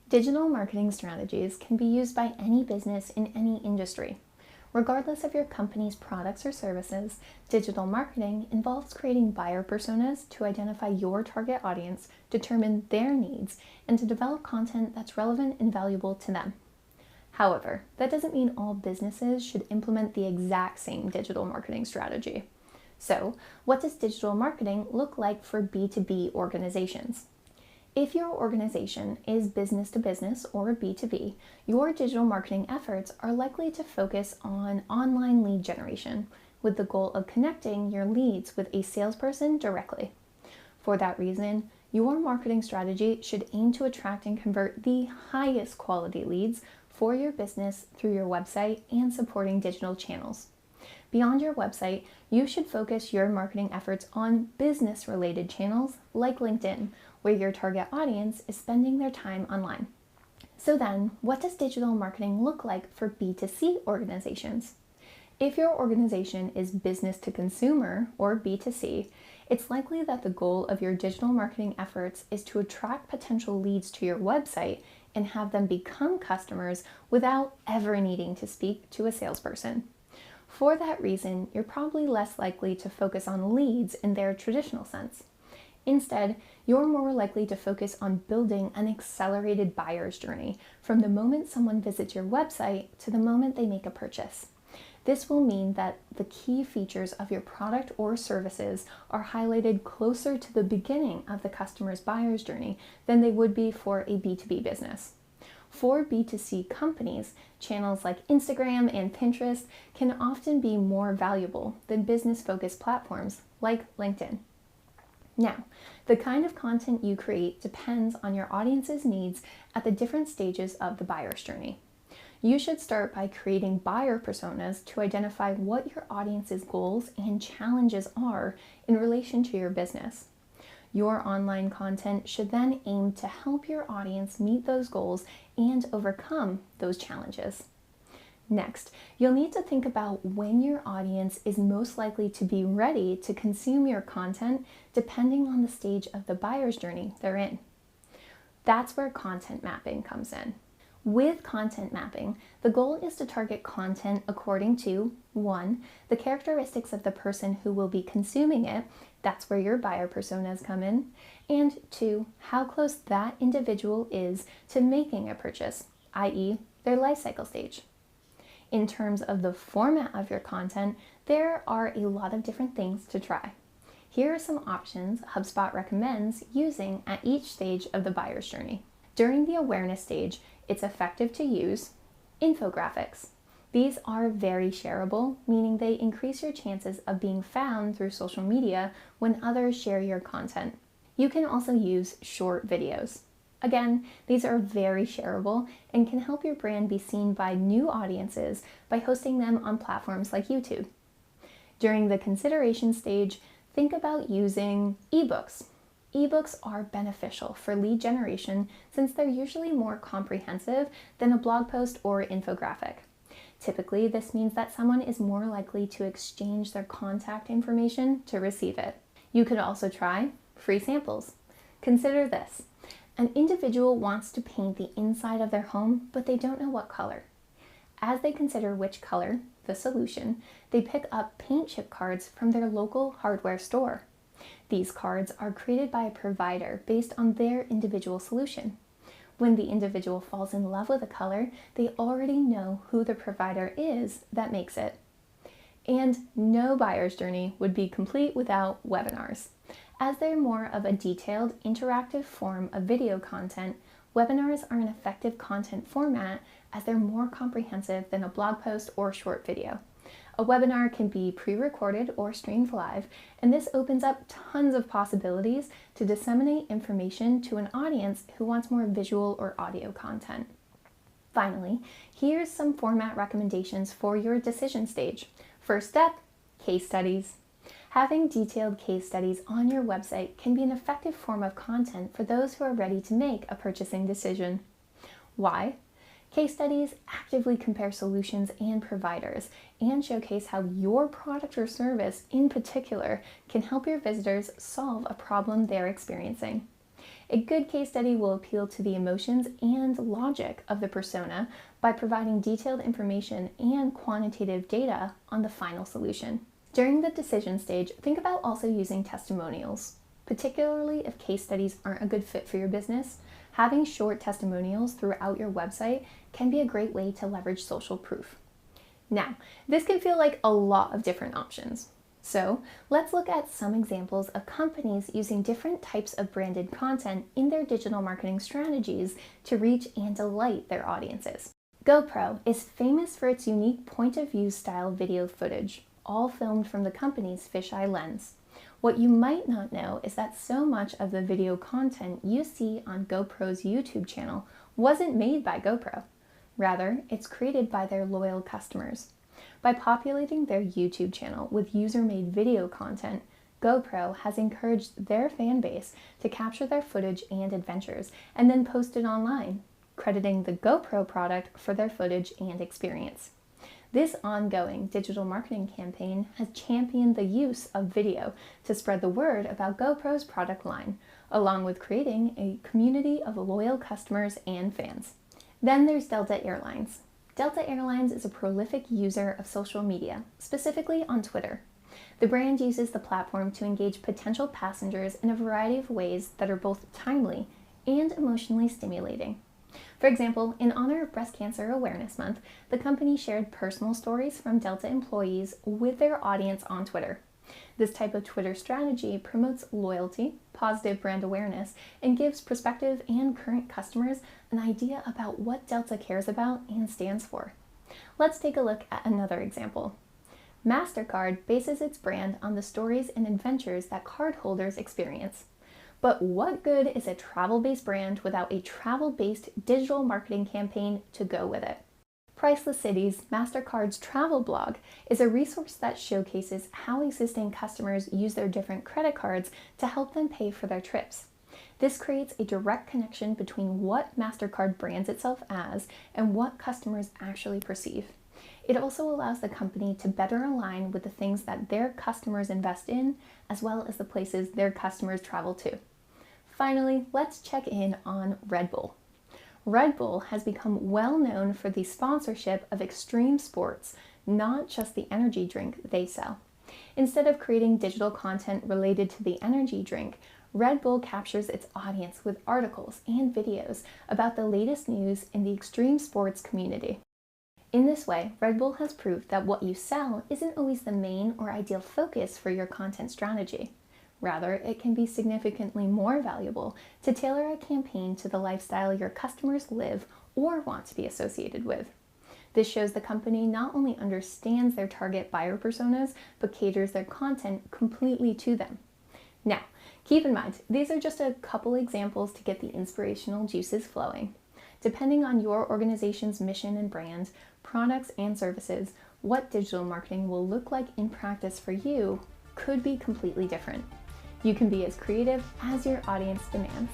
Digital marketing strategies can be used by any business in any industry. Regardless of your company's products or services, digital marketing involves creating buyer personas to identify your target audience, determine their needs, and to develop content that's relevant and valuable to them. However, that doesn't mean all businesses should implement the exact same digital marketing strategy. So, what does digital marketing look like for B2B organizations? If your organization is business to business or B2B, your digital marketing efforts are likely to focus on online lead generation with the goal of connecting your leads with a salesperson directly. For that reason, your marketing strategy should aim to attract and convert the highest quality leads for your business through your website and supporting digital channels. Beyond your website, you should focus your marketing efforts on business-related channels like LinkedIn, where your target audience is spending their time online. So then, what does digital marketing look like for B2C organizations? If your organization is business to consumer or B2C, it's likely that the goal of your digital marketing efforts is to attract potential leads to your website and have them become customers without ever needing to speak to a salesperson. For that reason, you're probably less likely to focus on leads in their traditional sense. Instead, you're more likely to focus on building an accelerated buyer's journey from the moment someone visits your website to the moment they make a purchase. This will mean that the key features of your product or services are highlighted closer to the beginning of the customer's buyer's journey than they would be for a B2B business. For B2C companies, channels like Instagram and Pinterest can often be more valuable than business-focused platforms like LinkedIn. Now, the kind of content you create depends on your audience's needs at the different stages of the buyer's journey. You should start by creating buyer personas to identify what your audience's goals and challenges are in relation to your business. Your online content should then aim to help your audience meet those goals and overcome those challenges. Next, you'll need to think about when your audience is most likely to be ready to consume your content depending on the stage of the buyer's journey they're in. That's where content mapping comes in. With content mapping, the goal is to target content according to 1. The characteristics of the person who will be consuming it, that's where your buyer personas come in, and 2. How close that individual is to making a purchase, i.e. their life cycle stage. In terms of the format of your content, there are a lot of different things to try. Here are some options HubSpot recommends using at each stage of the buyer's journey. During the awareness stage, it's effective to use infographics. These are very shareable, meaning they increase your chances of being found through social media when others share your content. You can also use short videos. Again, these are very shareable and can help your brand be seen by new audiences by hosting them on platforms like YouTube. During the consideration stage, think about using ebooks. Ebooks are beneficial for lead generation since they're usually more comprehensive than a blog post or infographic. Typically, this means that someone is more likely to exchange their contact information to receive it. You could also try free samples. Consider this. An individual wants to paint the inside of their home, but they don't know what color. As they consider which color, the solution, they pick up paint chip cards from their local hardware store. These cards are created by a provider based on their individual solution. When the individual falls in love with a color, they already know who the provider is that makes it. And no buyer's journey would be complete without webinars. As they're more of a detailed, interactive form of video content, webinars are an effective content format as they're more comprehensive than a blog post or short video. A webinar can be pre-recorded or streamed live, and this opens up tons of possibilities to disseminate information to an audience who wants more visual or audio content. Finally, here's some format recommendations for your decision stage. First step, case studies. Having detailed case studies on your website can be an effective form of content for those who are ready to make a purchasing decision. Why? Case studies actively compare solutions and providers and showcase how your product or service in particular can help your visitors solve a problem they're experiencing. A good case study will appeal to the emotions and logic of the persona by providing detailed information and quantitative data on the final solution. During the decision stage, think about also using testimonials. Particularly if case studies aren't a good fit for your business, having short testimonials throughout your website can be a great way to leverage social proof. Now, this can feel like a lot of different options. So let's look at some examples of companies using different types of branded content in their digital marketing strategies to reach and delight their audiences. GoPro is famous for its unique point-of-view style video footage, all filmed from the company's fisheye lens. What you might not know is that so much of the video content you see on GoPro's YouTube channel wasn't made by GoPro. Rather, it's created by their loyal customers. By populating their YouTube channel with user-made video content, GoPro has encouraged their fan base to capture their footage and adventures and then post it online, crediting the GoPro product for their footage and experience. This ongoing digital marketing campaign has championed the use of video to spread the word about GoPro's product line, along with creating a community of loyal customers and fans. Then there's Delta Airlines. Delta Airlines is a prolific user of social media, specifically on Twitter. The brand uses the platform to engage potential passengers in a variety of ways that are both timely and emotionally stimulating. For example, in honor of Breast Cancer Awareness Month, the company shared personal stories from Delta employees with their audience on Twitter. This type of Twitter strategy promotes loyalty, positive brand awareness, and gives prospective and current customers an idea about what Delta cares about and stands for. Let's take a look at another example. MasterCard bases its brand on the stories and adventures that cardholders experience. But what good is a travel-based brand without a travel-based digital marketing campaign to go with it? Priceless Cities, MasterCard's travel blog, is a resource that showcases how existing customers use their different credit cards to help them pay for their trips. This creates a direct connection between what MasterCard brands itself as and what customers actually perceive. It also allows the company to better align with the things that their customers invest in, as well as the places their customers travel to. Finally, let's check in on Red Bull. Red Bull has become well known for the sponsorship of extreme sports, not just the energy drink they sell. Instead of creating digital content related to the energy drink, Red Bull captures its audience with articles and videos about the latest news in the extreme sports community. In this way, Red Bull has proved that what you sell isn't always the main or ideal focus for your content strategy. Rather, it can be significantly more valuable to tailor a campaign to the lifestyle your customers live or want to be associated with. This shows the company not only understands their target buyer personas, but caters their content completely to them. Now, keep in mind, these are just a couple examples to get the inspirational juices flowing. Depending on your organization's mission and brand, products and services, what digital marketing will look like in practice for you could be completely different. You can be as creative as your audience demands.